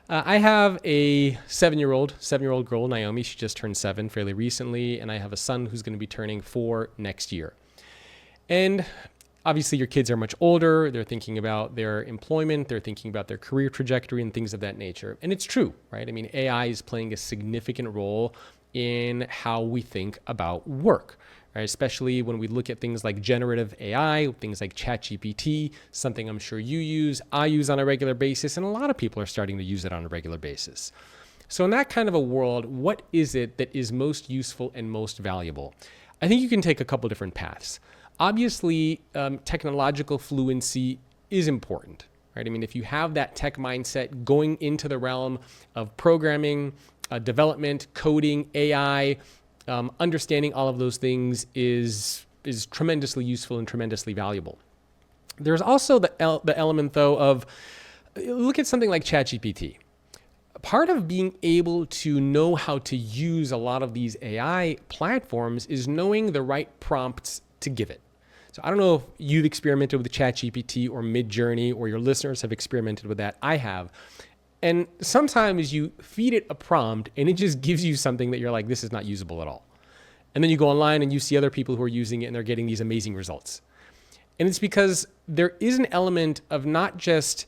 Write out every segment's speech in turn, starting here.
I have a seven-year-old girl, Naomi. She just turned 7 fairly recently, and I have a son who's going to be turning 4 next year. And obviously your kids are much older. They're thinking about their employment. They're thinking about their career trajectory and things of that nature. And it's true, right? I mean, AI is playing a significant role in how we think about work, right? Especially when we look at things like generative AI, things like ChatGPT, something I'm sure you use, I use on a regular basis, and a lot of people are starting to use it on a regular basis. So in that kind of a world, what is it that is most useful and most valuable? I think you can take a couple different paths. Obviously, technological fluency is important, right? I mean, if you have that tech mindset going into the realm of programming, development, coding, AI, understanding all of those things is tremendously useful and tremendously valuable. There's also the element, though, of look at something like ChatGPT. Part of being able to know how to use a lot of these AI platforms is knowing the right prompts to give it. So I don't know if you've experimented with ChatGPT or Midjourney, or your listeners have experimented with that. I have. And sometimes you feed it a prompt and it just gives you something that you're like, this is not usable at all. And then you go online and you see other people who are using it and they're getting these amazing results. And it's because there is an element of not just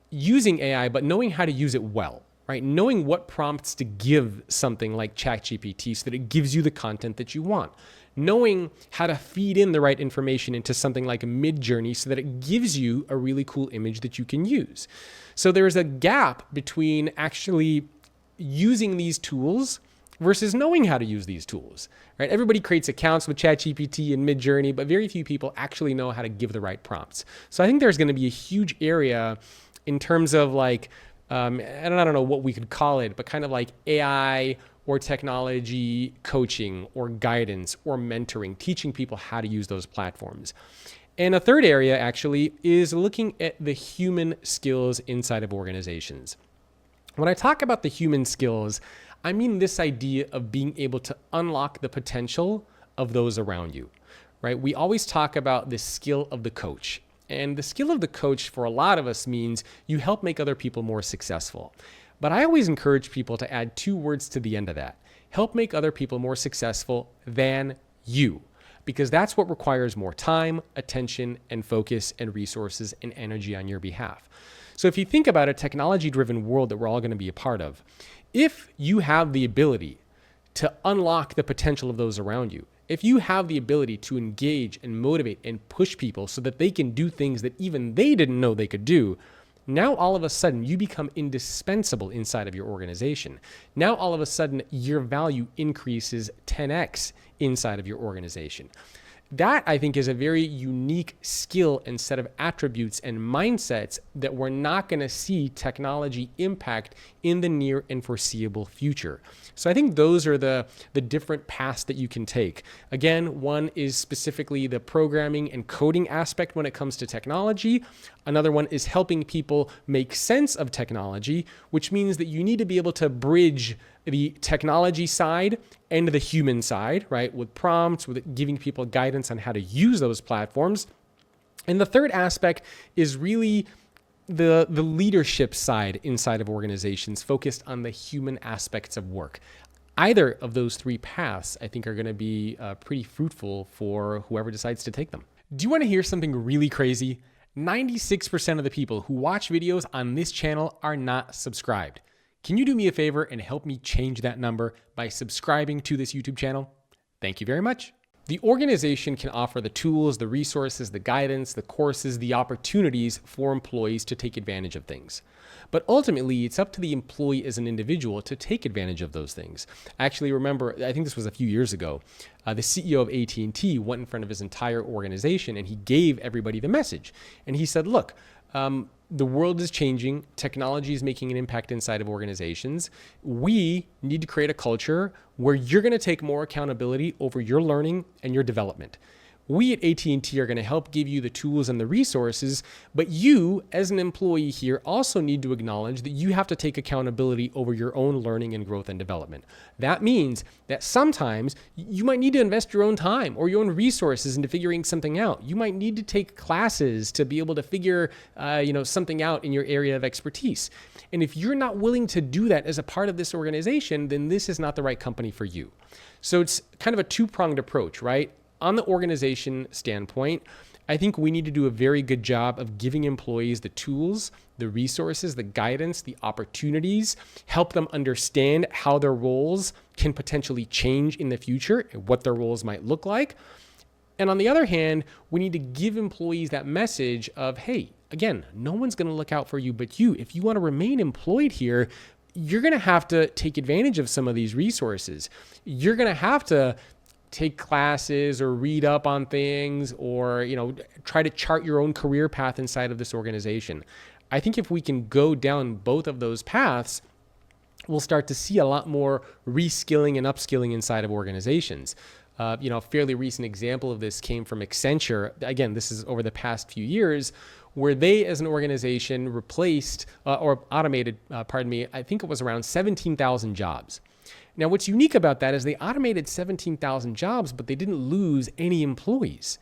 using AI, but knowing how to use it well, right? Knowing what prompts to give something like ChatGPT so that it gives you the content that you want. Knowing how to feed in the right information into something like a Midjourney so that it gives you a really cool image that you can use. So there's a gap between actually using these tools versus knowing how to use these tools, right? Everybody creates accounts with ChatGPT and Midjourney, but very few people actually know how to give the right prompts. So I think there's going to be a huge area in terms of like, and I don't know what we could call it, but kind of like AI or technology coaching or guidance or mentoring, teaching people how to use those platforms. And a third area actually is looking at the human skills inside of organizations. When I talk about the human skills, I mean this idea of being able to unlock the potential of those around you, right? We always talk about the skill of the coach. And the skill of the coach for a lot of us means you help make other people more successful. But I always encourage people to add 2 words to the end of that. Help make other people more successful than you, because that's what requires more time, attention, and focus and resources and energy on your behalf. So if you think about a technology-driven world that we're all going to be a part of, if you have the ability to unlock the potential of those around you, if you have the ability to engage and motivate and push people so that they can do things that even they didn't know they could do, now all of a sudden you become indispensable inside of your organization. Now all of a sudden your value increases 10x inside of your organization. That, I think, is a very unique skill and set of attributes and mindsets that we're not going to see technology impact in the near and foreseeable future. So I think those are the different paths that you can take. Again, one is specifically the programming and coding aspect when it comes to technology. Another one is helping people make sense of technology, which means that you need to be able to bridge the technology side and the human side, right? With prompts, with giving people guidance on how to use those platforms. And the third aspect is really the leadership side inside of organizations, focused on the human aspects of work. Either of those 3 paths, I think, are going to be pretty fruitful for whoever decides to take them. Do you want to hear something really crazy? 96% of the people who watch videos on this channel are not subscribed. Can you do me a favor and help me change that number by subscribing to this YouTube channel? Thank you very much. The organization can offer the tools, the resources, the guidance, the courses, the opportunities for employees to take advantage of things. But ultimately, it's up to the employee as an individual to take advantage of those things. I actually remember, I think this was a few years ago, the CEO of At&T went in front of his entire organization and he gave everybody the message. And he said, look, the world is changing. Technology is making an impact inside of organizations. We need to create a culture where you're going to take more accountability over your learning and your development. We at AT&T are going to help give you the tools and the resources, but you as an employee here also need to acknowledge that you have to take accountability over your own learning and growth and development. That means that sometimes you might need to invest your own time or your own resources into figuring something out. You might need to take classes to be able to figure something out in your area of expertise. And if you're not willing to do that as a part of this organization, then this is not the right company for you. So it's kind of a two-pronged approach, right? On the organization standpoint, I think we need to do a very good job of giving employees the tools, the resources, the guidance, the opportunities, help them understand how their roles can potentially change in the future and what their roles might look like. And on the other hand, we need to give employees that message of, hey, again, no one's going to look out for you but you. If you want to remain employed here, you're going to have to take advantage of some of these resources. You're going to have to take classes or read up on things or, try to chart your own career path inside of this organization. I think if we can go down both of those paths, we'll start to see a lot more reskilling and upskilling inside of organizations. A fairly recent example of this came from Accenture. Again, this is over the past few years, where they as an organization replaced or automated, I think it was around 17,000 jobs. Now, what's unique about that is they automated 17,000 jobs, but they didn't lose any employees.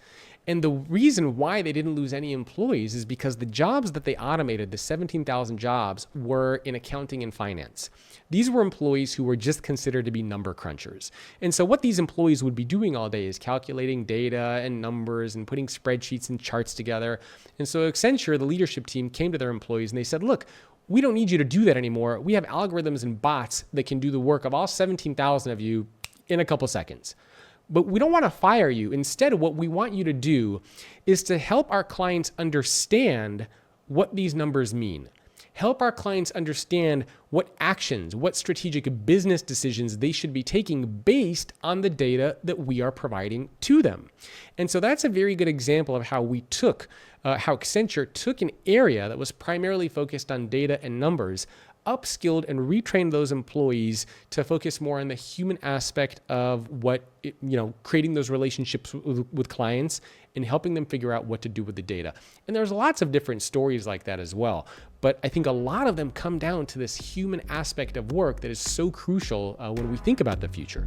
And the reason why they didn't lose any employees is because the jobs that they automated, the 17,000 jobs, were in accounting and finance. These were employees who were just considered to be number crunchers. And so what these employees would be doing all day is calculating data and numbers and putting spreadsheets and charts together. And so Accenture, the leadership team, came to their employees and they said, look, we don't need you to do that anymore. We have algorithms and bots that can do the work of all 17,000 of you in a couple seconds. But we don't want to fire you. Instead, what we want you to do is to help our clients understand what these numbers mean. Help our clients understand what actions, what strategic business decisions they should be taking based on the data that we are providing to them. And so that's a very good example of how how Accenture took an area that was primarily focused on data and numbers, upskilled and retrained those employees to focus more on the human aspect of creating those relationships with clients and helping them figure out what to do with the data. And there's lots of different stories like that as well. But I think a lot of them come down to this human aspect of work that is so crucial when we think about the future.